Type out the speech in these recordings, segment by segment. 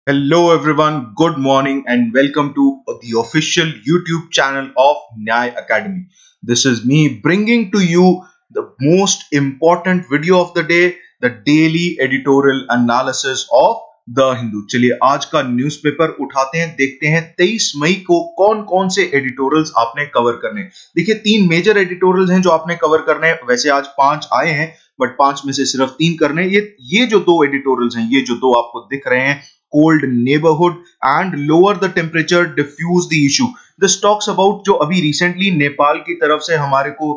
Hello everyone, good morning and welcome to the official YouTube channel of Nyay Academy. This is me bringing to you the most important video of the day, the daily editorial analysis of the Hindu. चलिए आज का newspaper उठाते हैं, देखते हैं 23 मई को कौन कौन से एडिटोरियल्स आपने कवर करने हैं। देखिए तीन मेजर एडिटोरियल्स हैं जो आपने कवर करने हैं। वैसे आज 5 आए हैं बट 5 में से सिर्फ 3 करने हैं। ये जो दो एडिटोरियल्स हैं, ये जो दो आपको दिख रहे हैं, cold neighborhood and lower the temperature diffuse the issue. This talks about जो अभी रिसेंटली नेपाल की तरफ से हमारे को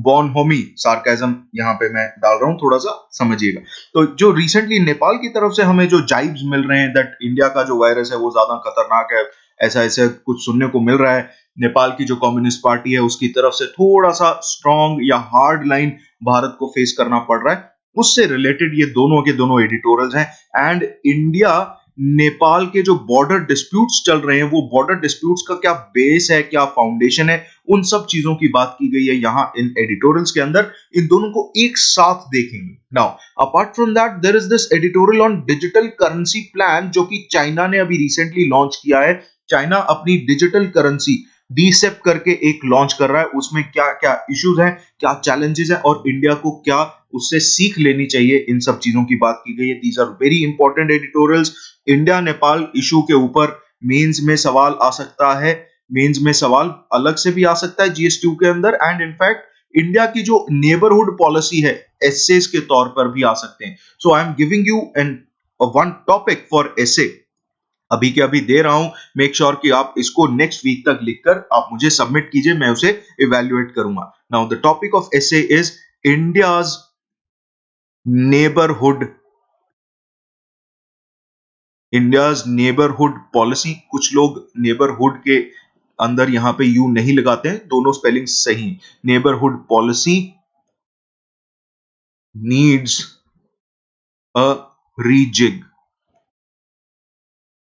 बॉनहोमी, सार्केज्म यहाँ पे मैं डाल रहा हूँ, थोड़ा सा समझिएगा। तो जो रिसेंटली नेपाल की तरफ से हमें जो जाइब्स मिल रहे हैं दैट इंडिया का जो वायरस है वो ज्यादा खतरनाक है, ऐसा ऐसे कुछ सुनने को मिल रहा है। नेपाल की जो कम्युनिस्ट पार्टी है उसकी तरफ से थोड़ा सा स्ट्रॉन्ग या हार्ड लाइन भारत को फेस करना पड़ रहा है, उससे रिलेटेड ये दोनों के दोनों एडिटोरियल्स हैं। एंड इंडिया नेपाल के जो बॉर्डर डिस्प्यूट्स चल रहे हैं, वो बॉर्डर डिस्प्यूट्स का क्या बेस है, क्या फाउंडेशन है, उन सब चीजों की बात की गई है यहां इन एडिटोरियल्स के अंदर। इन दोनों को एक साथ देखेंगे। Now apart from that there is this editorial on digital currency plan जो कि चाइना ने अभी रिसेंटली लॉन्च किया है। चाइना अपनी डिजिटल करेंसी डीसेप करके एक लॉन्च कर रहा है। उसमें क्या क्या इश्यूज हैं, क्या चैलेंजेस हैं और इंडिया को क्या उससे सीख लेनी चाहिए, इन सब चीजों की बात की गई है। These are very important editorials. India Nepal issue के ऊपर मेंस में सवाल आ सकता है, मेंस में सवाल अलग से भी आ सकता है जीएसटी के अंदर। एंड इनफैक्ट इंडिया की जो नेबरहुड पॉलिसी है एसेस के तौर पर भी आ सकते हैं। So I am giving you an one topic for essay, अभी के अभी दे रहा हूं। मेक श्योर कि आप इसको नेक्स्ट वीक तक लिखकर आप मुझे सबमिट कीजिए, मैं उसे इवेल्युएट करूंगा। Now the topic of essay is India's neighbourhood, India's neighbourhood policy. कुछ लोग नेबरहुड के अंदर यहां पे यू नहीं लगाते हैं, दोनों स्पेलिंग सही। Neighbourhood policy needs a rejig.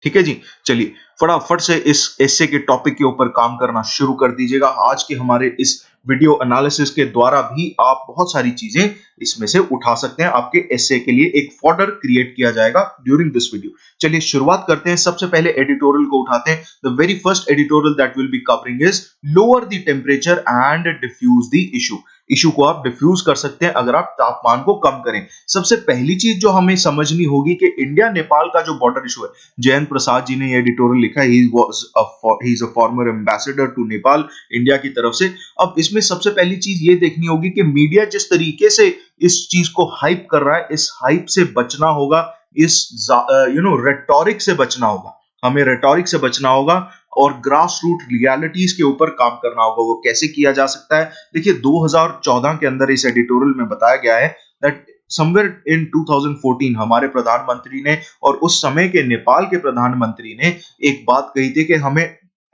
ठीक है जी। चलिए फटाफट से इस एसे के टॉपिक के ऊपर काम करना शुरू कर दीजिएगा। आज के हमारे इस वीडियो एनालिसिस के द्वारा भी आप बहुत सारी चीजें इसमें से उठा सकते हैं। आपके एसे के लिए एक फॉर्डर क्रिएट किया जाएगा ड्यूरिंग दिस वीडियो। चलिए शुरुआत करते हैं। सबसे पहले एडिटोरियल को उठाते हैं। The very first editorial that will be covering is lower the temperature and diffuse the issue. Issue को आप डिफ्यूज कर सकते हैं अगर आप तापमान को कम करें। सबसे पहली चीज जो हमें समझनी होगी कि इंडिया नेपाल का जो बॉर्डर इशू है, जयंत प्रसाद जी ने ये एडिटोरियल लिखा है, he is a former ambassador to Nepal India की तरफ से। अब इसमें सबसे पहली चीज ये देखनी होगी कि मीडिया जिस तरीके से इस चीज को हाइप कर रहा है, इस हाइप से बचना होगा, इस रेटोरिक से बचना होगा। हमें रेटोरिक से बचना होगा और ग्रास रूट रियलिटीज के ऊपर काम करना होगा। वो कैसे किया जा सकता है? देखिए 2014 के अंदर इस एडिटोरियल में बताया गया है दैट समवेयर इन 2014 हमारे प्रधानमंत्री ने और उस समय के नेपाल के प्रधानमंत्री ने एक बात कही थी कि हमें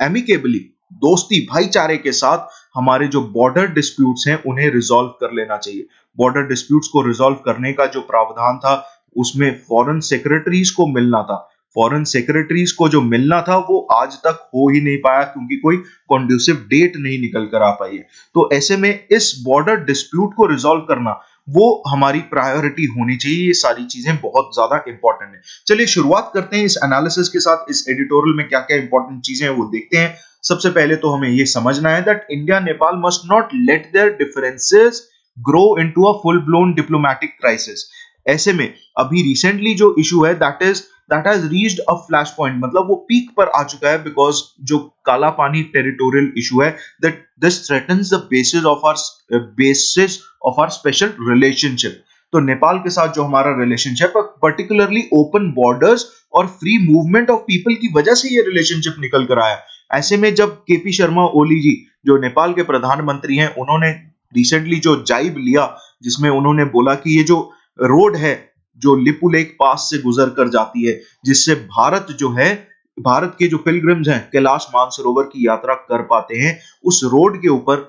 एमिकेबली, दोस्ती भाईचारे के साथ हमारे जो बॉर्डर डिस्प्यूट्स हैं उन्हें रिजॉल्व कर लेना चाहिए। बॉर्डर डिस्प्यूट्स को रिजॉल्व करने का जो प्रावधान था उसमें फॉरेन सेक्रेटरीज को मिलना था। फॉरेन सेक्रेटरीज को जो मिलना था वो आज तक हो ही नहीं पाया क्योंकि कोई कॉन्ड्यूसिव डेट नहीं निकल कर आ पाई है। तो ऐसे में इस बॉर्डर डिस्प्यूट को रिजॉल्व करना वो हमारी प्रायोरिटी होनी चाहिए। ये सारी चीजें बहुत ज्यादा इंपॉर्टेंट है। चलिए शुरुआत करते हैं इस एनालिसिस के साथ। इस एडिटोरियल में क्या क्या इंपॉर्टेंट चीजें हैं वो देखते हैं। सबसे पहले तो हमें ये समझना है that India Nepal must not let there differences grow into a full blown diplomatic crisis. ऐसे में अभी रिसेंटली जो इशू है that has reached a flash point, मतलब वो पीक पर आ चुका है बिकॉज जो काला पानी टेरिटोरियल इशू है that this threatens the basis of our special relationship. तो नेपाल के साथ जो हमारा रिलेशनशिप है, पर्टिकुलरली ओपन बॉर्डर्स और फ्री मूवमेंट ऑफ पीपल की वजह से ये रिलेशनशिप निकल कर आया। ऐसे में जब केपी शर्मा ओली जी जो नेपाल के प्रधानमंत्री हैं, उन्होंने रिसेंटली जो जाइब लिया जिसमें उन्होंने बोला कि ये जो रोड है जो लिपुलेख पास से गुजर कर जाती है, जिससे भारत जो है, भारत के जो पिलग्रिम्स हैं कैलाश मानसरोवर की यात्रा कर पाते हैं, उस रोड के ऊपर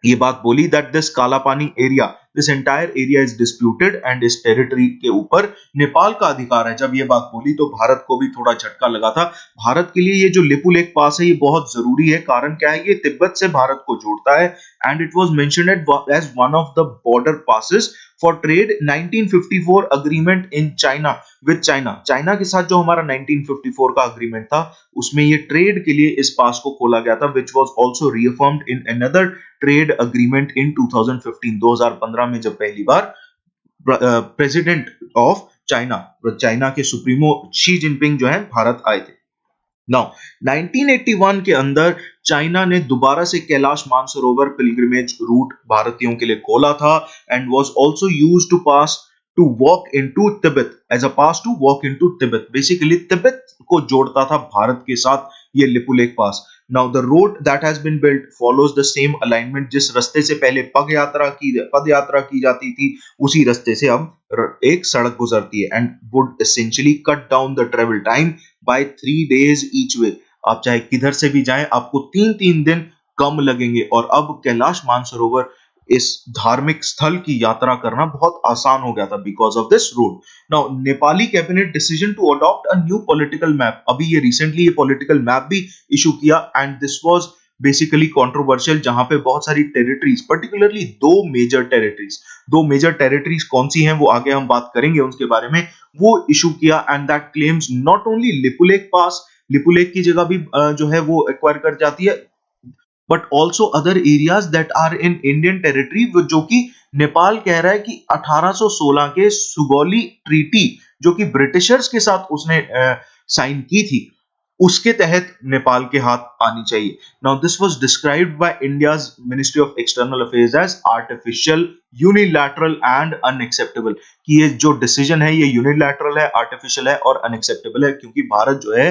ये बात बोली that this Kalapani area, this entire area is disputed and इस टेरिटरी के ऊपर नेपाल का अधिकार है। जब ये बात बोली तो भारत को भी थोड़ा झटका लगा था। भारत के लिए ये जो लिपुलेख पास है ये बहुत जरूरी है। कारण क्या है? ये तिब्बत से भारत को जोड़ता है and it was mentioned as one of the border passes for trade 1954 agreement in China with China. China के साथ जो हमारा 1954 का अग्रीमेंट था उसमें ये ट्रेड के लिए इस पास को खोला गया था, which was also reaffirmed in another trade agreement in 2015 2015 में जब पहली बार प्रेसिडेंट ऑफ चाइना चाइना के सुप्रीमो शी जिनपिंग जो है भारत आए थे। नाउ 1981 के अंदर चाइना ने दोबारा से कैलाश मानसरोवर पिलग्रिमेज रूट भारतीयों के लिए खोला था and was also used to pass to walk into Tibet as a pass to walk into Tibet. Basically Tibet को जोड़ता था भारत के साथ ये Lipulekh pass. Now the road that has been built follows the same alignment. जिस रास्ते से पहले पद यात्रा की जाती थी उसी रास्ते से अब एक सड़क गुजरती है and would essentially cut down the travel time by 3 days each way. आप चाहे किधर से भी जाएं आपको 3 दिन कम लगेंगे और अब कैलाश मानसरोवर इस धार्मिक स्थल की यात्रा करना बहुत आसान हो गया था because of this road. Now Nepali cabinet decision to adopt a new political map. अभी ये रिसेंटली ये पॉलिटिकल मैप भी इशू किया and this was basically controversial, जहां पे बहुत सारी टेरिटरीज पर्टिकुलरली दो मेजर टेरिटरीज कौन सी हैं वो आगे हम बात करेंगे उनके बारे में, वो इशू किया and that claims not only Lipulekh pass, Lipulekh की जगह भी जो है वो एक्वायर कर जाती है, but also other areas that are in Indian territory, जो कि नेपाल कह रहा है कि 1816 के सुगौली ट्रीटी जो कि ब्रिटिशर्स के साथ उसने साइन की थी उसके तहत नेपाल के हाथ आनी चाहिए। Now this was described by India's ministry of external affairs as artificial, unilateral and unacceptable. कि ये जो डिसीजन है ये यूनिलैटरल है, आर्टिफिशियल है और अनएक्सेप्टेबल है क्योंकि भारत जो है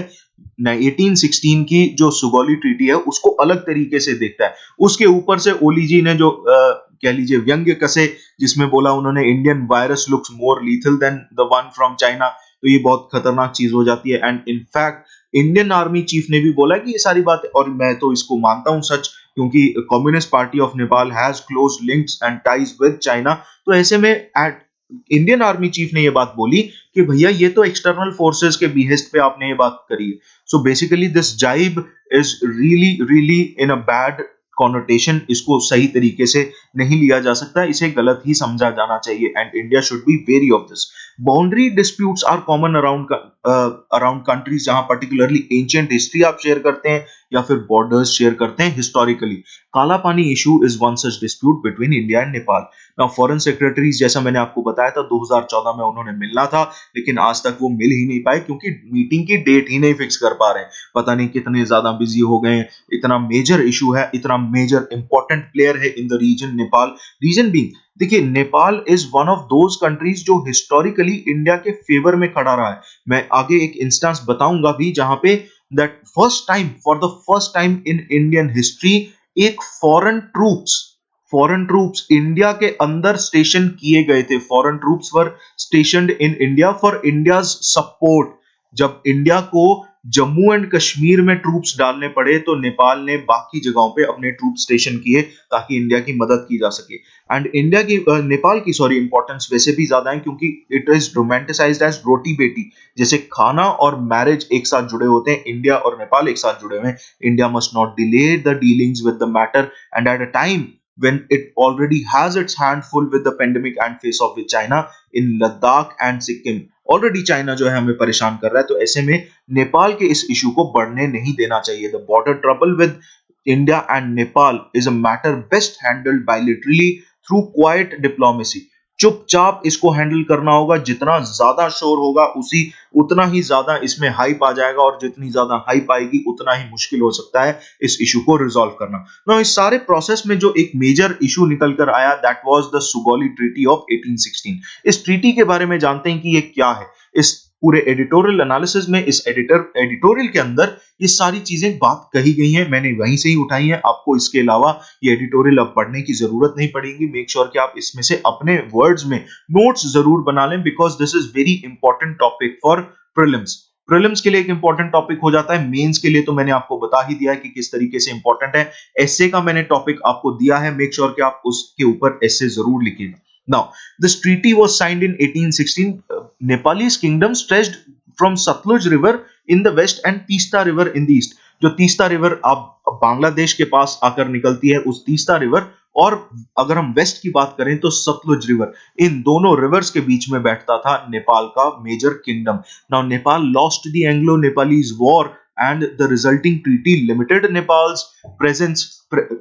1816 की जो सुगौली ट्रीटी है उसको अलग तरीके से देखता है। उसके ऊपर से ओली जी ने जो कह लीजिए व्यंग्य कसे जिसमें बोला उन्होंने Indian virus looks more lethal than the one from China, तो ये बहुत खतरनाक चीज हो जाती है। And in fact Indian army chief ने भी बोला कि ये सारी बातें, और मैं तो इसको मानता हूं सच क्योंकि communist party of Nepal has close links and ties with China, तो ऐसे में एट इंडियन आर्मी चीफ ने ये बात बोली कि भैया ये तो एक्सटर्नल फोर्सेस के बिहेस्ट पे आपने ये बात करी है। सो बेसिकली दिस जाइब is really in a bad connotation, इसको सही तरीके से नहीं लिया जा सकता, इसे गलत ही समझा जाना चाहिए and India should be very of this. Boundary disputes are common around countries जहां पर्टिकुलरली एंशिएंट हिस्ट्री आप शेयर करते हैं या फिर बॉर्डर्स शेयर करते हैं हिस्टोरिकली। काला पानी issue is one such dispute between India and Nepal. Now foreign secretaries जैसा मैंने आपको बताया था 2014 में उन्होंने मिलना था लेकिन आज तक वो मिल ही नहीं पाए क्योंकि मीटिंग की डेट ही नहीं फिक्स कर पा रहे हैं। पता नहीं कितने ज्यादा बिजी हो गए हैं, इतना मेजर इशू है, इतना मेजर इंपॉर्टेंट प्लेयर है in the region Nepal. Reason being, देखिए Nepal is one of those countries जो हिस्टोरिकली इंडिया के फेवर में खड़ा रहा है। मैं आगे एक इंस्टेंस बताऊंगा भी जहां पे that for the first time in Indian history एक फॉरेन ट्रूप्स इंडिया के अंदर स्टेशन किए गए थे। Foreign troops were स्टेशनड in India for India's support. जब इंडिया को जम्मू एंड कश्मीर में ट्रूप्स डालने पड़े तो नेपाल ने बाकी जगहों पे अपने ट्रूप स्टेशन किए ताकि इंडिया की मदद की जा सके। एंड इंडिया की नेपाल की सॉरी इंपॉर्टेंस वैसे भी ज्यादा है क्योंकि इट इज रोमांटिसाइज्ड एज रोटी बेटी, जैसे खाना और मैरिज एक साथ जुड़े होते हैं, इंडिया और नेपाल एक साथ जुड़े हुए हैं। India must not delay the dealings with the matter and at a time when it already has its hand full with the pandemic and face off with China in Ladakh and Sikkim। Already China जो है हमें परेशान कर रहा है, तो ऐसे में नेपाल के इस इशू को बढ़ने नहीं देना चाहिए। The border trouble with India and Nepal is a matter best handled bilaterally through quite diplomacy. चुपचाप इसको हैंडल करना होगा, जितना ज्यादा शोर होगा उतना ही ज्यादा इसमें हाइप आ जाएगा और जितनी ज्यादा हाइप आएगी उतना ही मुश्किल हो सकता है इस इशू को रिजॉल्व करना। ना इस सारे प्रोसेस में जो एक मेजर इशू निकल कर आया that was the Sugauli treaty of 1816। इस ट्रीटी के बारे में जानते हैं कि ये क्या है। इस पूरे एडिटोरियल एनालिसिस में, इस एडिटोरियल के अंदर ये सारी चीजें बात कही गई हैं, मैंने वहीं से ही उठाई हैं। आपको इसके अलावा ये एडिटोरियल अब पढ़ने की जरूरत नहीं पड़ेगी। मेक श्योर कि आप इसमें से अपने वर्ड्स में नोट्स जरूर बना लें because this is very important topic for prelims के लिए एक इंपॉर्टेंट टॉपिक हो जाता है। मेंस के लिए तो मैंने आपको बता ही दिया है कि किस तरीके से इंपॉर्टेंट है। एस्से का मैंने टॉपिक आपको दिया है, मेक श्योर कि आप उसके ऊपर एस्से जरूर लिखिएगा। Now, this treaty was signed in 1816. Nepalese kingdom stretched from Satluj River in the west and Teesta river in the east. जो तीस्ता रिवर अब बांग्लादेश के पास आकर निकलती है, उस तीस्ता रिवर, और अगर हम वेस्ट की बात करें तो सतलुज रिवर, इन दोनों रिवर्स के बीच में बैठता था नेपाल का major kingdom. Now Nepal lost the Anglo Nepalese war and the resulting treaty limited Nepal's presence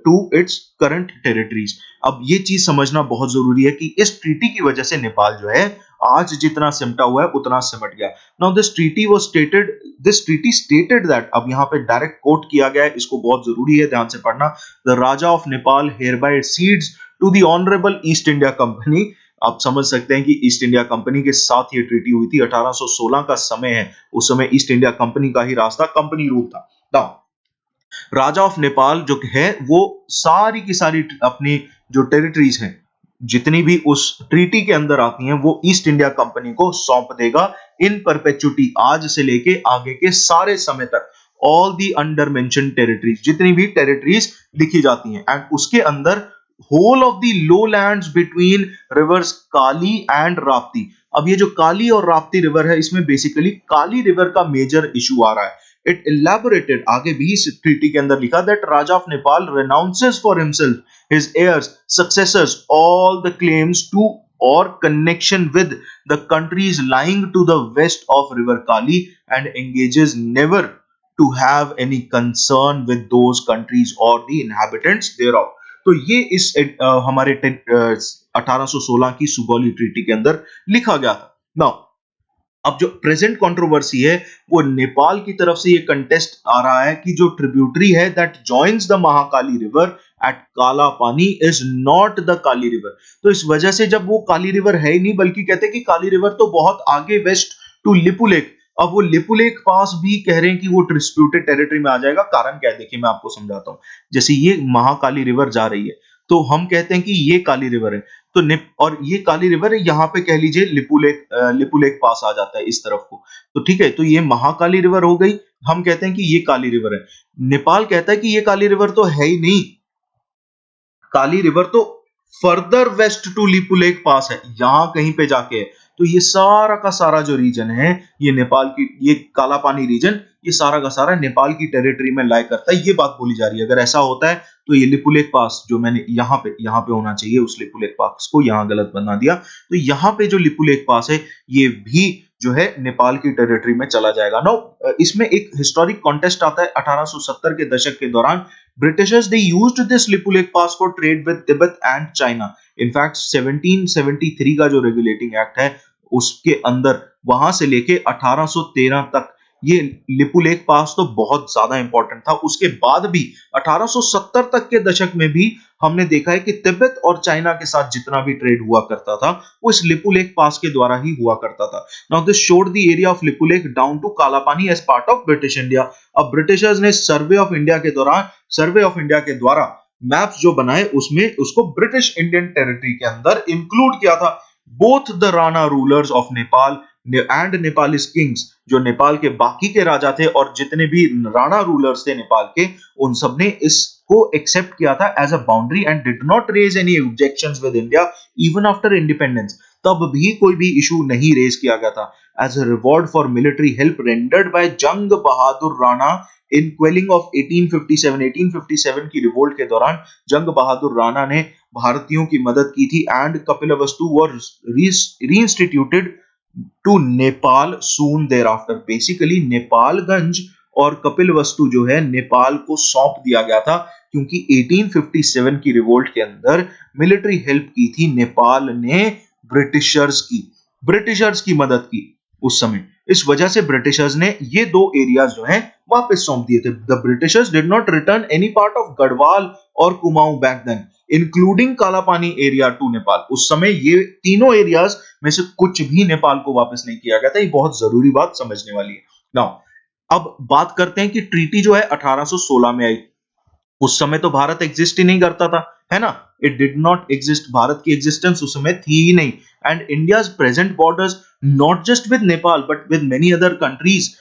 to its current territories। अब ये चीज समझना बहुत जरूरी है कि इस ट्रीटी की वजह से नेपाल जो है आज जितना सिमटा हुआ है उतना सिमट गया। Now this treaty stated that, अब यहाँ पे डायरेक्ट कोट किया गया है, इसको बहुत जरूरी है ध्यान से पढ़ना। The Raja of Nepal hereby cedes to the honorable east India company. आप समझ सकते हैं कि ईस्ट इंडिया कंपनी के साथ ये ट्रीटी हुई थी, 1816 का समय है, उस समय ईस्ट इंडिया कंपनी का ही राज था, कंपनी रूल था। नाउ राजा ऑफ नेपाल जो है वो सारी की सारी अपनी जो टेरिटरीज हैं जितनी भी उस ट्रीटी के अंदर आती हैं वो ईस्ट इंडिया कंपनी को सौंप देगा इन परपेचुटी, आज से लेके आगे के सारे समय तक। All the under mention territories, जितनी भी टेरिटरीज लिखी जाती हैं, एंड उसके अंदर whole of the lowlands between rivers Kali and Rapti. अब ये जो काली और राप्ती रिवर है, इसमें बेसिकली काली रिवर का मेजर इशू आ रहा है। इट elaborated, आगे भी इस ट्रीटी के अंदर लिखा, that Raja of Nepal renounces for himself, his heirs, successors, all the claims to or connection with the countries lying to the west of river Kali, and engages never to have any concern with those countries or the inhabitants thereof। तो ये इस हमारे 1816 की Sugauli treaty के अंदर लिखा गया था। नाउ अब जो प्रेजेंट कंट्रोवर्सी है वो नेपाल की तरफ से ये कंटेस्ट आ रहा है कि जो ट्रिब्यूटरी है that joins the Mahakali river eight काला पानी is not the Kali river. तो इस वजह से जब वो काली रिवर है ही नहीं, बल्कि कहते हैं कि काली रिवर तो बहुत आगे वेस्ट टू लिपुलेक, अब वो लिपुलेक पास भी कह रहे हैं कि वो डिस्प्यूटेड टेरिटरी में आ जाएगा। कारण क्या है देखिए मैं आपको समझाता हूं। जैसे ये महाकाली रिवर जा रही है तो हम कहते हैं कि ये काली रिवर है, तो और ये काली रिवर है, यहाँ पे कह लीजिए लिपुलेक पास आ जाता है इस तरफ को, तो ठीक है, तो ये महाकाली रिवर हो गई, हम कहते हैं कि ये काली रिवर है। नेपाल कहता है कि ये काली रिवर तो है ही नहीं, काली रिवर तो फर्दर वेस्ट टू लिपुलेक पास है, यहां कहीं पे जाके है। तो ये सारा का सारा जो रीजन है, ये नेपाल की, ये काला पानी रीजन, ये सारा का सारा नेपाल की टेरिटरी में लाई करता है, ये बात बोली जा रही है। अगर ऐसा होता है तो ये लिपुलेक पास जो मैंने यहाँ पे होना चाहिए, उस लिपुलेक पास को यहाँ गलत बना दिया, तो यहाँ पे जो लिपुलेक पास है ये भी जो है नेपाल की टेरिटरी में चला जाएगा। नो इसमें एक हिस्टोरिक कॉन्टेस्ट आता है 1870 के दशक के दौरान। Britishers they used this Lipulekh pass for trade with Tibet and China. In fact 1773 का जो रेगुलेटिंग एक्ट है उसके अंदर वहां से लेके 1813 तक ये लिपुलेक पास तो बहुत ज्यादा इंपॉर्टेंट था। उसके बाद भी 1870 तक के दशक में भी हमने देखा है कि तिब्बत और चाइना के साथ जितना भी ट्रेड हुआ करता था वो इस लिपुलेक पास के द्वारा ही हुआ करता था। Now this showed the area of Lipulekh down to Kalapani as part of British India. अब ब्रिटिशर्स ने सर्वे ऑफ इंडिया के द्वारा मैप्स जो बनाए उसमें उसको ब्रिटिश इंडियन टेरिटरी के अंदर इंक्लूड किया था। Both the Rana rulers of Nepal and Nepalese kings, जो नेपाल के बाकी के राजा थे और जितने भी राणा रूलर्स थे नेपाल के, उन सब ने इसको एक्सेप्ट किया था as a boundary and did not raise any objections with India even after independence. तब भी कोई भी इशू नहीं रेज किया गया था। As a reward for military help rendered by Jang Bahadur Rana in क्वेलिंग of 1857 की रिवोल्ट के दौरान जंग बहादुर राणा ने भारतीयों की मदद की थी and Kapilvastu were reinstituted to Nepal soon thereafter. Basically Nepalgunj और कपिलवस्तु जो है नेपाल को सौंप दिया गया था क्योंकि 1857 की रिवोल्ट के अंदर मिलिट्री हेल्प की थी नेपाल ने ब्रिटिशर्स की मदद की उस समय। इस वजह से ब्रिटिशर्स ने ये दो एरियाज जो हैं वापस सौंप दिए थे। The Britishers did not return any part of Garhwal और Kumaon back then including Kalapani area to Nepal. उस समय ये तीनों एरियाज में से कुछ भी नेपाल को वापस नहीं किया गया था। ये बहुत जरूरी बात समझने वाली है। नाउ अब बात करते हैं कि ट्रीटी जो है 1816 में आई। उस समय तो भारत एग्जिस्ट ही नहीं करता था, है ना, it did not exist, Bharat की एग्जिस्टेंस उस समय थी ही नहीं। And India's present borders not just with Nepal but with many other countries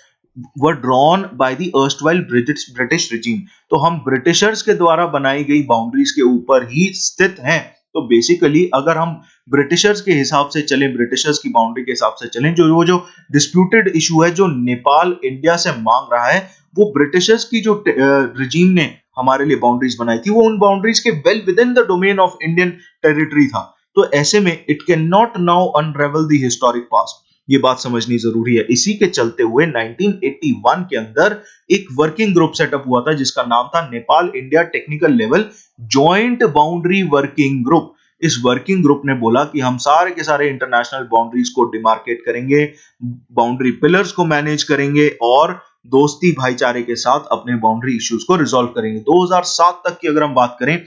were drawn by the erstwhile British regime। तो हम ब्रिटिशर्स के द्वारा बनाई गई बाउंड्रीज के ऊपर ही स्थित हैं। तो बेसिकली अगर हम ब्रिटिशर्स के हिसाब से चलें, ब्रिटिशर्स की बाउंड्री के हिसाब से चलें, जो डिस्प्यूटेड इशू है जो नेपाल इंडिया से मांग रहा है, वो ब्रिटिशर्स की जो रिजीम ने हमारे लिए बाउंड्रीज बनाई थी, वो उन बाउंड्रीज के well with in the domain of Indian territory था। तो ऐसे में it can not now अनरेवल the historic past. ये बात समझनी जरूरी है। इसी के चलते हुए 1981 के अंदर एक वर्किंग ग्रुप सेटअप हुआ था जिसका नाम था Nepal India technical level joint boundary working group. इस वर्किंग ग्रुप ने बोला कि हम सारे के सारे इंटरनेशनल बाउंड्रीज को डिमार्केट करेंगे, बाउंड्री पिलर्स को मैनेज करेंगे और दोस्ती भाईचारे के साथ अपने बाउंड्री इश्यूज को रिजॉल्व करेंगे। 2007 तक की अगर हम बात करें,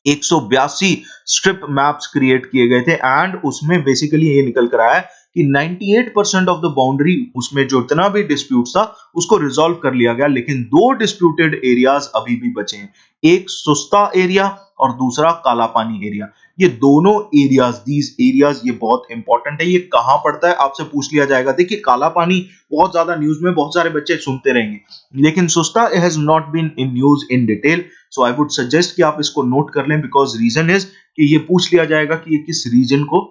182 स्ट्रिप मैप्स क्रिएट किए गए थे एंड उसमें बेसिकली ये निकल कर आया कि 98% ऑफ द बाउंड्री, उसमें जो इतना भी डिस्प्यूट था उसको रिजॉल्व कर लिया गया, लेकिन दो डिस्प्यूटेड एरियाज अभी भी बचे हैं, एक सुस्ता एरिया और दूसरा काला पानी एरिया। ये दोनों एरियाज, दीज एरियाज, ये बहुत इंपॉर्टेंट है। ये कहां पड़ता है आपसे पूछ लिया जाएगा। देखिए, काला पानी बहुत ज्यादा न्यूज में बहुत सारे बच्चे सुनते रहेंगे, लेकिन Susta has not been in news in detail. So I would suggest कि आप इसको नोट कर लें, बिकॉज रीजन इज कि ये पूछ लिया जाएगा कि ये किस रीजन को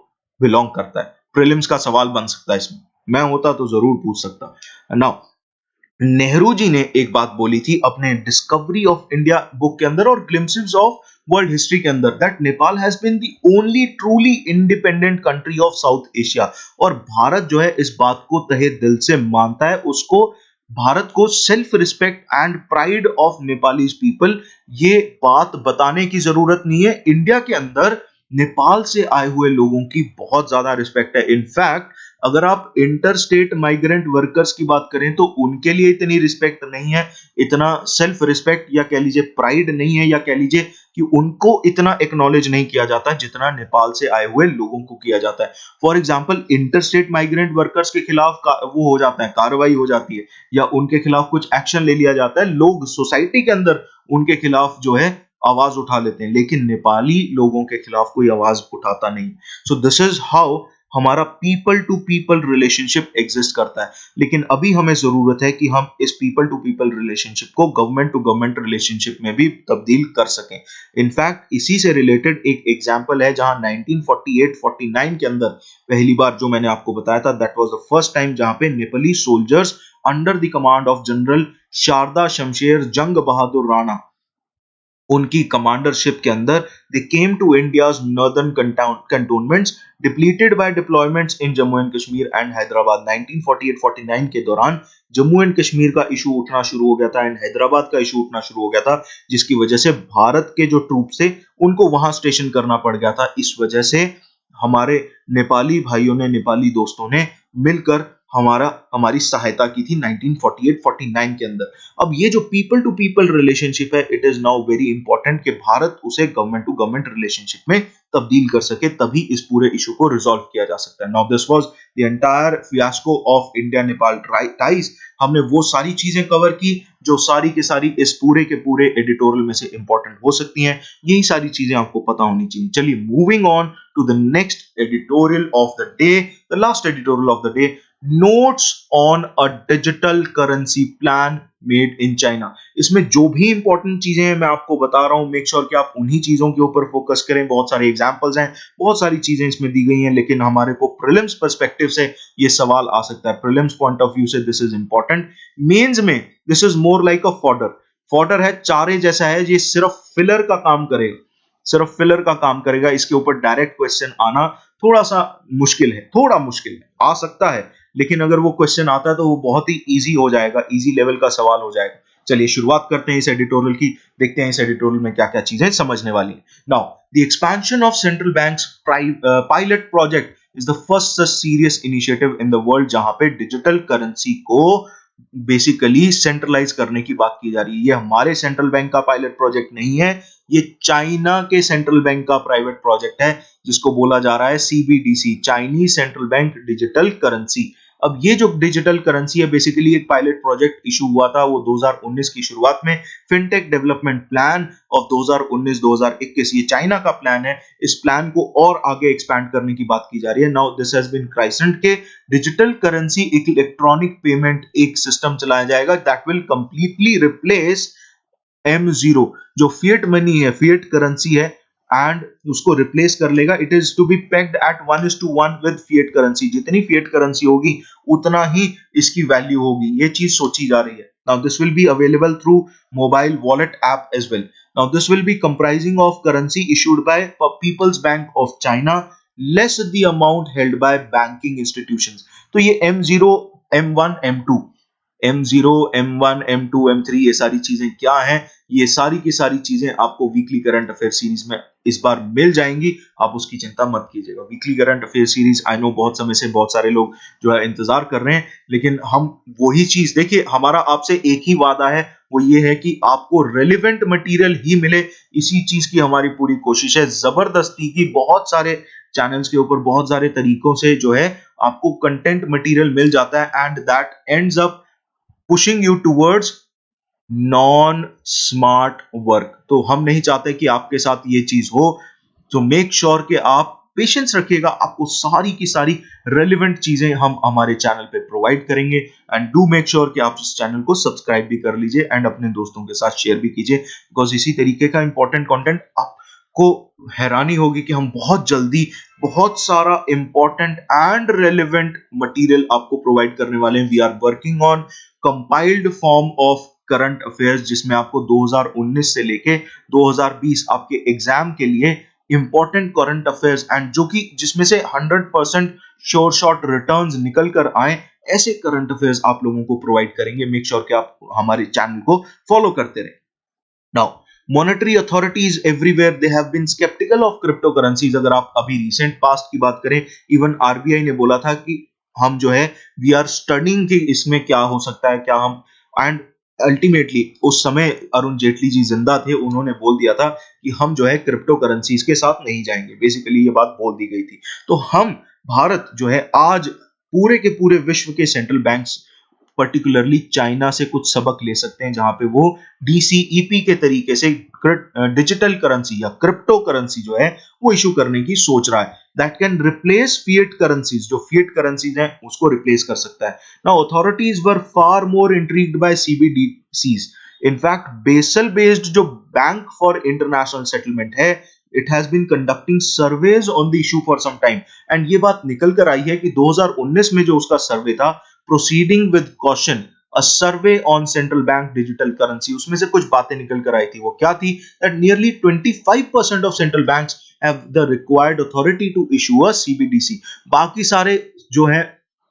बिलोंग करता है। प्रीलिम्स का सवाल बन सकता है इसमें, मैं होता तो जरूर पूछ सकता। नाउ, नेहरू जी ने एक बात बोली थी अपने डिस्कवरी ऑफ इंडिया बुक के अंदर और ग्लिम्पसेस ऑफ वर्ल्ड हिस्ट्री के अंदर, that Nepal has been the only truly independent country of South Asia. और भारत जो है इस बात को तहे दिल से मानता है, उसको, भारत को self respect and pride of Nepalese people, ये बात बताने की जरूरत नहीं है। इंडिया के अंदर नेपाल से आए हुए लोगों की बहुत ज्यादा रिस्पेक्ट है। इनफैक्ट अगर आप इंटर स्टेट माइग्रेंट वर्कर्स की बात करें तो उनके लिए इतनी रिस्पेक्ट नहीं है, इतना सेल्फ रिस्पेक्ट या कह लीजिए प्राइड नहीं है, या कह लीजिए कि उनको इतना एक्नॉलेज नहीं किया जाता जितना नेपाल से आए हुए लोगों को किया जाता है। For example, inter state migrant workers के खिलाफ वो हो जाता है, कार्रवाई हो जाती है या उनके खिलाफ कुछ एक्शन ले लिया जाता है, लोग सोसाइटी के अंदर उनके खिलाफ जो है आवाज उठा लेते हैं, लेकिन नेपाली लोगों के खिलाफ कोई आवाज उठाता नहीं। सो दिस इज हाउ हमारा people to people relationship exist करता है। लेकिन अभी हमें जरूरत है कि हम इस पीपल टू पीपल रिलेशनशिप को गवर्नमेंट टू गवर्नमेंट रिलेशनशिप में भी तब्दील कर सकें। इनफैक्ट इसी से रिलेटेड एक एग्जांपल है जहां 1948-49 के अंदर पहली बार, जो मैंने आपको बताया था, that was the first time जहां पे Nepali soldiers under the command of general Sharda Shamsher Jung Bahadur Rana, उनकी कमांडरशिप के अंदर, they came to India's northern cantonments depleted by deployments in Jammu and Kashmir and Hyderabad. 1948-49 के दौरान जम्मू एंड कश्मीर का इशू उठना शुरू हो गया था एंड हैदराबाद का इशू उठना शुरू हो गया था, जिसकी वजह से भारत के जो ट्रूप्स थे उनको वहां स्टेशन करना पड़ गया था। इस वजह से हमारे नेपाली भाइयों ने, नेपाली दोस्तों ने मिलकर हमारी सहायता की थी 1948-49 के अंदर। अब ये जो पीपल टू पीपल रिलेशनशिप है, it is now very important कि भारत उसे गवर्नमेंट टू गवर्नमेंट रिलेशनशिप में तब्दील कर सके, तभी इस पूरे इशू को रिजॉल्व किया जा सकता है। Now this was the entire fiasco of India Nepal ties. हमने वो सारी चीजें कवर की जो सारी के सारी इस पूरे के पूरे एडिटोरियल में से इंपॉर्टेंट हो सकती हैं। यही सारी चीजें आपको पता होनी चाहिए। चलिए, moving on to the next editorial of the day, the last editorial of the day, notes on a digital currency plan made in China. इसमें जो भी इंपॉर्टेंट चीजें हैं मैं आपको बता रहा हूं, मेक श्योर कि आप उन्हीं चीजों के ऊपर फोकस करें। बहुत सारे एग्जांपल्स हैं, बहुत सारी चीजें इसमें दी गई हैं, लेकिन हमारे को प्रीलिम्स पर्सपेक्टिव से ये सवाल आ सकता है, प्रीलिम्स पॉइंट ऑफ व्यू से दिस इज इंपॉर्टेंट। मेंस में this is more like a fodder. Fodder है, चारे जैसा है, ये सिर्फ फिलर का काम करेगा, सिर्फ फिलर का काम करेगा। इसके ऊपर डायरेक्ट क्वेश्चन आना थोड़ा सा मुश्किल है, थोड़ा मुश्किल है, आ सकता है, लेकिन अगर वो क्वेश्चन आता है तो वो बहुत ही इजी हो जाएगा, इजी लेवल का सवाल हो जाएगा। चलिए शुरुआत करते हैं इस एडिटोरियल की, देखते हैं इस एडिटोरियल में क्या क्या चीजें समझने वाली हैं। Now, the expansion of central banks pilot project is the first such serious initiative in the world जहां पे डिजिटल करेंसी को बेसिकली सेंट्रलाइज करने की बात की जा रही है। ये हमारे सेंट्रल बैंक का पायलट प्रोजेक्ट नहीं है, ये चाइना के सेंट्रल बैंक का प्राइवेट प्रोजेक्ट है, जिसको बोला जा रहा है CBDC, Chinese central bank digital currency. अब ये जो डिजिटल करेंसी है, बेसिकली एक पायलट प्रोजेक्ट इशू हुआ था वो 2019 की शुरुआत में, फिनटेक डेवलपमेंट प्लान ऑफ 2019-2021, ये चाइना का प्लान है। इस प्लान को और आगे एक्सपैंड करने की बात की जा रही है। Now this has been crescent के डिजिटल करेंसी एक इलेक्ट्रॉनिक पेमेंट एक सिस्टम चलाया जाएगा that will completely replace M0, जो फिएट मनी है, फिएट करेंसी है, एंड उसको रिप्लेस कर लेगा. It is to be pegged at 1:1 with fiat currency. जितनी फिएट करेंसी होगी उतना ही इसकी वैल्यू होगी. ये चीज सोची जा रही है. Now this will be available through mobile wallet app as well. Now this will be comprising of currency issued by people's bank of China less the amount held by banking institutions. तो ये M0, M1, M2, M0, M1, M2, M3 ये सारी चीजें क्या हैं, ये सारी की सारी चीजें आपको वीकली करंट अफेयर सीरीज में इस बार मिल जाएंगी. आप उसकी चिंता मत कीजिएगा. Weekly current affair series I know बहुत समय से बहुत सारे लोग जो है इंतजार कर रहे हैं, लेकिन हम वही चीज देखिए, हमारा आपसे एक ही वादा है, वो ये है कि आपको रेलिवेंट मटेरियल ही मिले. इसी चीज की हमारी पूरी कोशिश है. जबरदस्ती की बहुत सारे चैनल्स के ऊपर बहुत सारे तरीकों से जो है आपको कंटेंट मटेरियल मिल जाता है, and that ends up pushing you towards non smart work. तो हम नहीं चाहते कि आपके साथ ये चीज हो. तो मेक श्योर कि आप पेशेंस रखिएगा. आपको सारी की सारी रेलिवेंट चीजें हम हमारे चैनल पे प्रोवाइड करेंगे. एंड डू मेक श्योर कि आप इस चैनल को सब्सक्राइब भी कर लीजिए एंड अपने दोस्तों के साथ शेयर भी कीजिए, बिकॉज इसी तरीके का इंपॉर्टेंट कंटेंट आपको हैरानी होगी कि हम बहुत जल्दी बहुत सारा इंपॉर्टेंट एंड रेलिवेंट मटेरियल आपको प्रोवाइड करने वाले हैं. We are working on compiled form of current affairs, जिसमें आपको 2019 से लेके 2020 आपके एग्जाम के लिए इंपॉर्टेंट करंट अफेयर्स एंड जो कि जिसमें से 100% श्योर शॉट रिटर्न्स निकल कर आए, ऐसे करंट अफेयर्स आप लोगों को प्रोवाइड करेंगे. मेक श्योर कि आप हमारे चैनल को फॉलो करते रहें. Now monetary authorities everywhere they have been sceptical of crypto currencies. अगर आप अभी रिसेंट पास्ट की बात करें, इवन आरबीआई ने बोला था कि हम जो है वी आर स्टडिंग कि इसमें क्या हो सकता है, क्या हम, एंड अल्टीमेटली उस समय अरुण जेटली जी जिंदा थे, उन्होंने बोल दिया था कि हम जो है क्रिप्टो करेंसीज के साथ नहीं जाएंगे. बेसिकली ये बात बोल दी गई थी. तो हम भारत जो है आज पूरे के पूरे विश्व के सेंट्रल बैंक्स पर्टिकुलरली चाइना से कुछ सबक ले सकते हैं, जहां पे वो DCEP के तरीके से डिजिटल करेंसी या क्रिप्टो करेंसी जो है वो इशू करने की सोच रहा है. That can replace fiat currencies. जो फिएट करेंसीज हैं उसको रिप्लेस कर सकता है. Now authorities were far more intrigued by CBDCs. In fact Basel based जो बैंक फॉर इंटरनेशनल सेटलमेंट है, it has been conducting surveys on the issue for some time. And ये बात निकल कर आई है कि 2019 में जो उसका सर्वे था, proceeding with caution a survey on central bank digital currency, उसमें से कुछ बातें निकल कर आई थी. वो क्या थी? That nearly 25% of central banks have the required authority to issue a CBDC. बाकी सारे जो है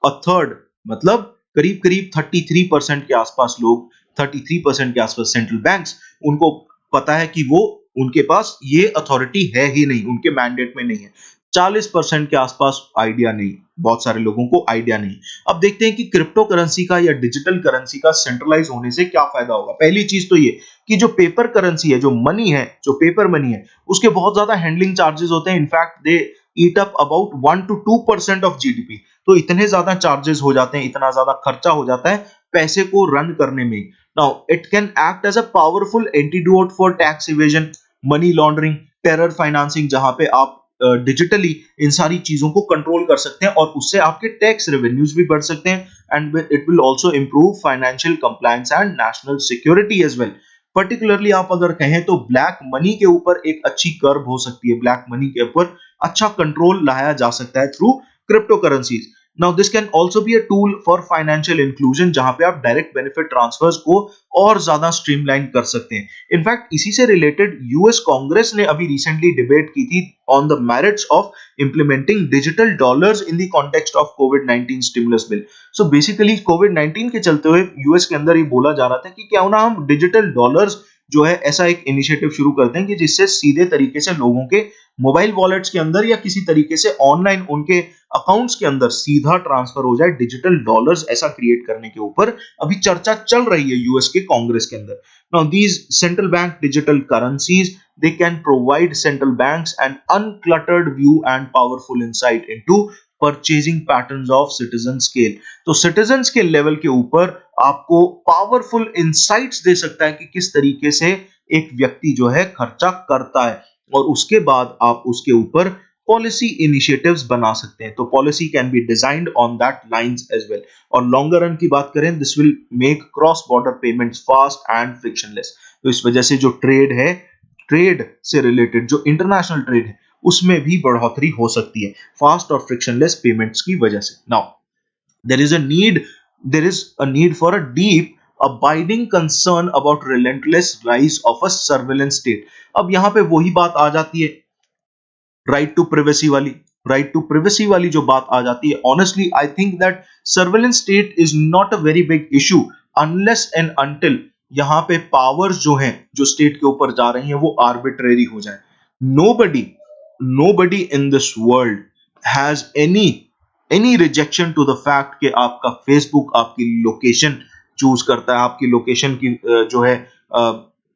अ थर्ड, मतलब करीब करीब 33% के आसपास लोग, 33% के आसपास सेंट्रल बैंक्स, उनको पता है कि वो उनके पास ये अथॉरिटी है ही नहीं, उनके मैंडेट में नहीं है. 40% के आसपास आइडिया नहीं, बहुत सारे लोगों को आइडिया नहीं. अब देखते हैं कि क्रिप्टो करेंसी का या डिजिटल करेंसी का सेंट्रलाइज होने से क्या फायदा होगा. पहली चीज तो ये कि जो पेपर करेंसी है, जो मनी है, जो पेपर मनी है, उसके बहुत ज्यादा हैंडलिंग चार्जेस होते हैं. In fact they eat up about 1 to 2% of GDP. तो इतने ज्यादा चार्जेस हो जाते हैं, इतना ज्यादा खर्चा हो जाता है पैसे को रन करने में. Now it can act as a powerful antidote for tax evasion, money laundering, terror financing, जहां पे आप डिजिटली इन सारी चीजों को कंट्रोल कर सकते हैं और उससे आपके टैक्स रेवेन्यूज भी बढ़ सकते हैं. And it will also improve financial compliance and national security as well. Particularly आप अगर कहें तो ब्लैक मनी के ऊपर एक अच्छी कर्व हो सकती है. ब्लैक मनी के ऊपर अच्छा कंट्रोल लाया जा सकता है through crypto currencies. Now this can also be a tool for financial inclusion, जहां पे आप डायरेक्ट बेनिफिट ट्रांसफर्स को और ज्यादा स्ट्रीमलाइन कर सकते हैं. इनफैक्ट इसी से रिलेटेड यूएस कांग्रेस ने अभी रिसेंटली डिबेट की थी on the merits of implementing digital dollars in the context of covid stimulus bill. So basically कोविड-19 के चलते हुए यूएस के अंदर ये बोला जा रहा था कि क्यों ना हम डिजिटल डॉलर्स जो है ऐसा एक इनिशिएटिव शुरू करते हैं कि जिससे सीधे तरीके से लोगों के मोबाइल वॉलेट्स के अंदर या किसी तरीके से ऑनलाइन उनके अकाउंट्स के अंदर सीधा ट्रांसफर हो जाए डिजिटल डॉलर्स. ऐसा क्रिएट करने के ऊपर अभी चर्चा चल रही है यूएस के कांग्रेस के अंदर. Now these central bank digital currencies, they can provide central banks an uncluttered view and powerful insight into purchasing patterns of citizen scale. तो citizen scale लेवल के ऊपर आपको पावरफुल इंसाइट्स दे सकता है कि किस तरीके से एक व्यक्ति जो है खर्चा करता है, और उसके बाद आप उसके ऊपर पॉलिसी इनिशिएटिव्स बना सकते हैं. तो policy can be designed on that lines as well. और लॉन्गर रन की बात करें, this will make cross border payments fast and frictionless. तो इस वजह से जो ट्रेड है ट्रेड से रिलेटेड जो इंटरनेशनल ट्रेड है उसमें भी बढ़ोतरी हो सकती है फास्ट और फ्रिक्शनलेस पेमेंट्स की वजह से। Now there is a need for a deep abiding concern about relentless rise of a surveillance state। अब यहां पे वही बात आ जाती है राइट टू प्रिवेसी वाली जो बात आ जाती है। Honestly I think that surveillance state is not a very big issue unless and until यहां पे पावर्स जो हैं जो स्टेट के ऊपर जा रही हैं वो आर्बिट्रेरी हो जाए। Nobody nobody in this world has any rejection to the fact कि आपका फेसबुक आपकी लोकेशन चूज करता है, आपकी लोकेशन की जो है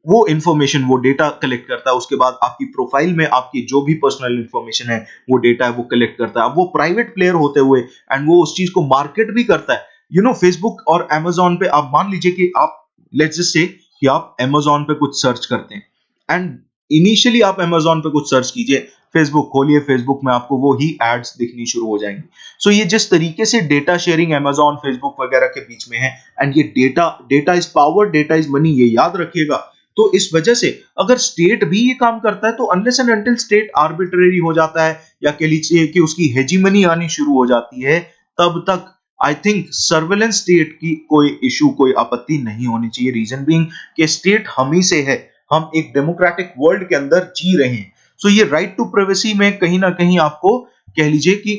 वो इंफॉर्मेशन वो डेटा कलेक्ट करता है, उसके बाद आपकी प्रोफाइल में आपकी जो भी पर्सनल इंफॉर्मेशन है वो डेटा है वो कलेक्ट करता है। अब वो प्राइवेट प्लेयर होते हुए एंड वो उस चीज को मार्केट भी करता है। फेसबुक और अमेजोन पे आप मान लीजिए कि आप लेट्स जस्ट से कि आप अमेजोन पे कुछ सर्च करते हैं एंड इनिशियली आप अमेजोन पे कुछ सर्च कीजिए, फेसबुक खोलिए, फेसबुक में आपको वो ही एड्स दिखनी शुरू हो जाएंगी। सो ये जिस तरीके से डेटा शेयरिंग अमेजोन फेसबुक वगैरह के बीच में है एंड ये data is power, data is money, ये याद रखिएगा। तो इस वजह से अगर स्टेट भी ये काम करता है तो unless and until state arbitrary हो जाता है या कह लीजिए कि उसकी हेजीमनी आनी शुरू हो जाती है, तब तक आई थिंक सर्वेलेंस स्टेट की कोई इशू, कोई आपत्ति नहीं होनी चाहिए। रीजन बीइंग कि स्टेट हम ही से है, हम एक डेमोक्रेटिक वर्ल्ड के अंदर जी रहे हैं। सो ये राइट टू प्राइवेसी में कहीं ना कहीं आपको कह लीजिए कि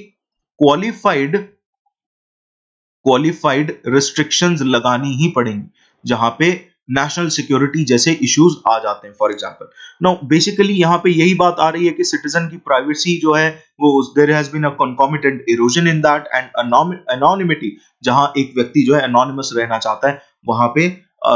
क्वालिफाइड रिस्ट्रिक्शंस लगानी ही पड़ेंगी जहां पे नेशनल सिक्योरिटी जैसे इश्यूज आ जाते हैं। फॉर एग्जांपल नाउ बेसिकली यहां पे यही बात आ रही है कि सिटीजन की प्राइवेसी जो है वो there has been a concomitant erosion in that and anonymity, जहां एक व्यक्ति जो है एनोनिमस रहना चाहता है वहां पे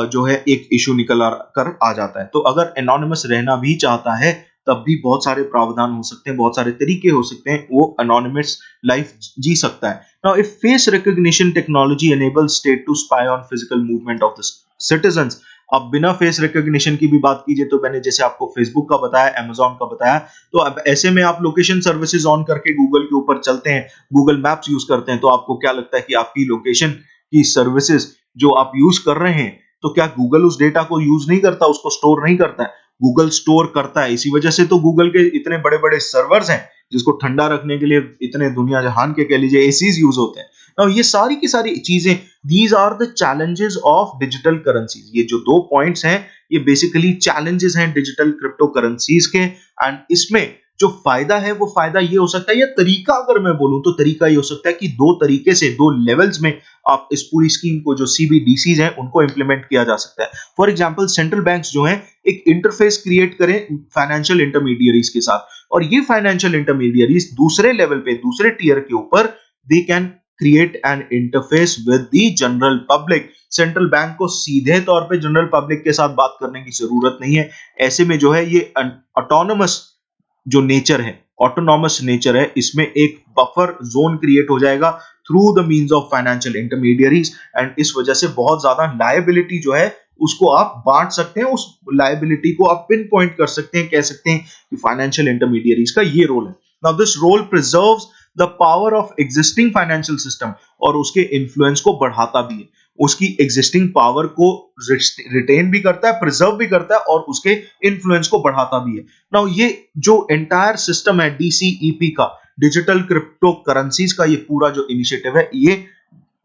जो है एक इशू निकल कर आ जाता है। तो अगर एनोनिमस रहना भी चाहता है तब भी बहुत सारे प्रावधान हो सकते हैं, बहुत सारे तरीके हो सकते हैं, वो एनोनिमस लाइफ जी सकता है। Now if face recognition technology enables state to spy on physical movement of the citizens, अब बिना फेस रिकॉग्निशन की भी बात कीजिए तो मैंने जैसे आपको फेसबुक का बताया, अमेजोन का बताया, तो अब ऐसे में आप लोकेशन सर्विसेज ऑन करके गूगल के ऊपर चलते हैं, गूगल मैप्स यूज करते हैं, तो आपको क्या लगता है कि आपकी लोकेशन की सर्विसेज जो आप यूज कर रहे हैं, तो क्या गूगल उस डेटा को यूज नहीं करता, उसको स्टोर नहीं करता है? गूगल स्टोर करता है। इसी वजह से तो गूगल के इतने बड़े बड़े सर्वर्स हैं जिसको ठंडा रखने के लिए इतने दुनिया जहान के कह लीजिए एसीज यूज होते हैं। अब ये सारी की सारी चीजें, these are the challenges of digital currencies. ये जो 2 पॉइंट्स हैं ये बेसिकली चैलेंजेस हैं डिजिटल क्रिप्टो करेंसीज के। एंड इसमें जो फायदा है वो फायदा ये हो सकता है, या तरीका अगर मैं बोलूं तो तरीका ये हो सकता है कि 2 तरीके से 2 लेवल्स में आप इस पूरी स्कीम को जो सीबीडीसीज हैं उनको इंप्लीमेंट किया जा सकता है। फॉर एग्जांपल सेंट्रल बैंक्स जो हैं एक इंटरफेस क्रिएट करें फाइनेंशियल इंटरमीडियरीज के साथ, और ये फाइनेंशियल इंटरमीडियरीज दूसरे लेवल पे, दूसरे टीयर के ऊपर they can create an interface with the general public. Central bank को सीधे तौर पे जनरल पब्लिक के साथ बात करने की जरूरत नहीं है। ऐसे में जो है ये ऑटोनोमस जो नेचर है, ऑटोनॉमस नेचर है, इसमें एक बफर जोन क्रिएट हो जाएगा through the means of financial intermediaries. And इस वजह से बहुत ज्यादा लायबिलिटी जो है उसको आप बांट सकते हैं, उस लायबिलिटी को आप पिन पॉइंट कर सकते हैं, कह सकते हैं कि फाइनेंशियल इंटरमीडियरीज का ये रोल है। Now this role preserves the power of existing financial system, और उसके इन्फ्लुएंस को बढ़ाता भी है, उसकी एग्जिस्टिंग पावर को रिटेन भी करता है, प्रिजर्व भी करता है, और उसके इन्फ्लुएंस को बढ़ाता भी है। नाउ ये जो एंटायर सिस्टम है डीसीईपी का, डिजिटल क्रिप्टो करेंसीज का ये पूरा जो इनिशिएटिव है, ये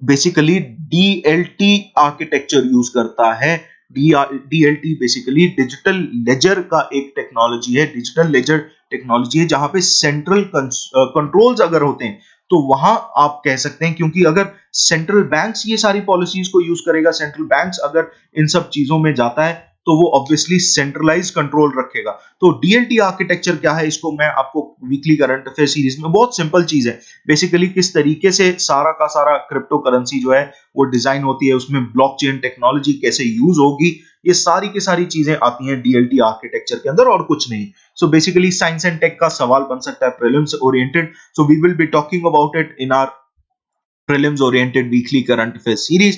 बेसिकली डीएलटी आर्किटेक्चर यूज करता है। डीएलटी बेसिकली डिजिटल लेजर का एक टेक्नोलॉजी है, डिजिटल लेजर टेक्नोलॉजी है, जहां पे सेंट्रल कंट्रोल्स अगर होते हैं तो वहां आप कह सकते हैं, क्योंकि अगर सेंट्रल बैंक्स ये सारी पॉलिसीज को यूज करेगा, सेंट्रल बैंक्स अगर इन सब चीजों में जाता है तो वो ऑब्वियसली सेंट्रलाइज कंट्रोल रखेगा। तो डीएलटी आर्किटेक्चर क्या है, इसको मैं आपको वीकली करंट अफेयर सीरीज में, बहुत सिंपल चीज है, बेसिकली किस तरीके से सारा का सारा क्रिप्टो करेंसी जो है वो डिजाइन होती है, उसमें ब्लॉकचेन टेक्नोलॉजी कैसे यूज होगी, ये सारी की सारी चीजें आती हैं डीएलटी आर्किटेक्चर के अंदर, और कुछ नहीं। So basically science and tech का सवाल बन सकता है, prelims oriented. So we will be talking about it in our prelims oriented weekly current affairs series.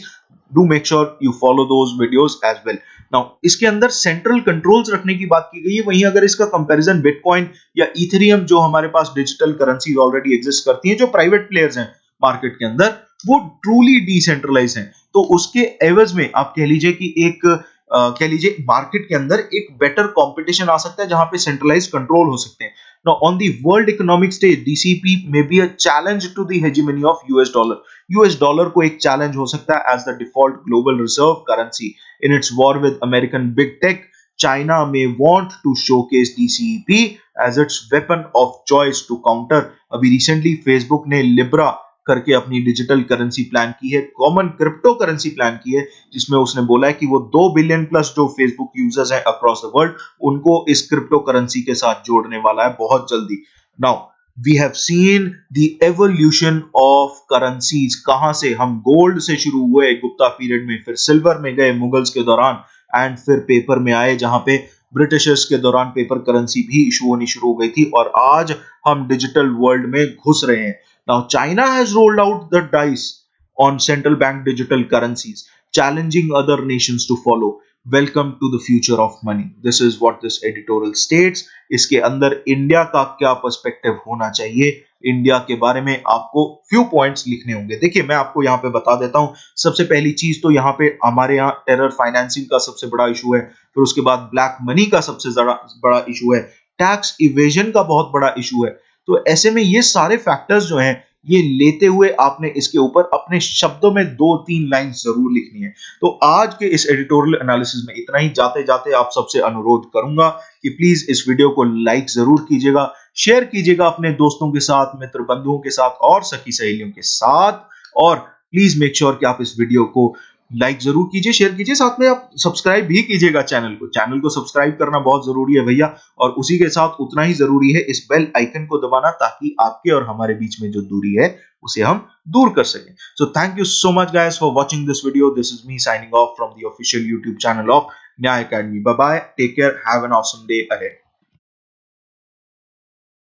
Do make sure you follow those videos as well. Now इसके अंदर central controls रखने की बात की गई है, वहीं अगर इसका कंपैरिजन बिटकॉइन या इथेरियम जो हमारे पास डिजिटल करेंसीज ऑलरेडी एग्जिस्ट करती हैं, जो प्राइवेट प्लेयर्स हैं मार्केट के अंदर, वो ट्रूली डिसेंट्रलाइज हैं, तो उसके एवज में आप कह लीजिए कि एक कह लीजिए मार्केट के अंदर एक बेटर कंपटीशन आ सकता है जहां पे सेंट्रलाइज्ड कंट्रोल हो सकते हैं. Now, on the world economic stage, DCP may be a challenge to the hegemony of US dollar. US dollar को एक challenge हो सकता है as the default global reserve currency in its war with American big tech. China may want to showcase DCP as its weapon of choice to counter. अभी recently Facebook ने Libra करके अपनी digital currency plan की है, common crypto currency plan की है, जिसमें उसने बोला है कि वो 2 बिलियन प्लस जो फेसबुक यूजर्स हैं अक्रॉस द वर्ल्ड उनको इस क्रिप्टो करेंसी के साथ जोड़ने वाला है बहुत जल्दी. Now we have seen the evolution of currencies. कहां से हम गोल्ड से शुरू हुए गुप्ता पीरियड में, फिर सिल्वर में गए मुगल्स के दौरान, एंड फिर पेपर में आए जहां पे ब्रिटिशर्स के दौरान पेपर करेंसी भी इशू होनी शुरू हो गई थी, और आज हम डिजिटल वर्ल्ड में घुस रहे हैं. Now, China has rolled out the dice on central bank digital currencies, challenging other nations to follow. Welcome to the future of money. This is what this editorial states. इसके अंदर India का क्या perspective होना चाहिए, India के बारे में आपको फ्यू पॉइंट्स लिखने होंगे. देखिए मैं आपको यहाँ पे बता देता हूँ. सबसे पहली चीज तो यहाँ पे हमारे यहाँ टेरर फाइनेंसिंग का सबसे बड़ा इशू है, फिर उसके बाद ब्लैक मनी का सबसे बड़ा इशू है, टैक्स इवेजन का बहुत बड़ा इशू है. तो ऐसे में ये सारे फैक्टर्स जो हैं ये लेते हुए आपने इसके ऊपर अपने शब्दों में 2-3 लाइन जरूर लिखनी है. तो आज के इस एडिटोरियल एनालिसिस में इतना ही. जाते जाते आप सबसे अनुरोध करूंगा कि प्लीज इस वीडियो को लाइक जरूर कीजिएगा, शेयर कीजिएगा अपने दोस्तों के साथ, मित्र बंधुओं के साथ और सखी सहेलियों के साथ, और प्लीज मेक श्योर कि आप इस वीडियो को लाइक जरूर कीजिए, शेयर कीजिए, साथ में आप सब्सक्राइब भी कीजिएगा चैनल को सब्सक्राइब करना बहुत जरूरी है भैया, और उसी के साथ उतना ही जरूरी है इस बेल आइकन को दबाना, ताकि आपके और हमारे बीच में जो दूरी है उसे हम दूर कर सकें. So thank you so much guys for watching this video. This is me signing off from the official YouTube channel of Nyaya academy. Bye bye, take care, have an awesome day ahead.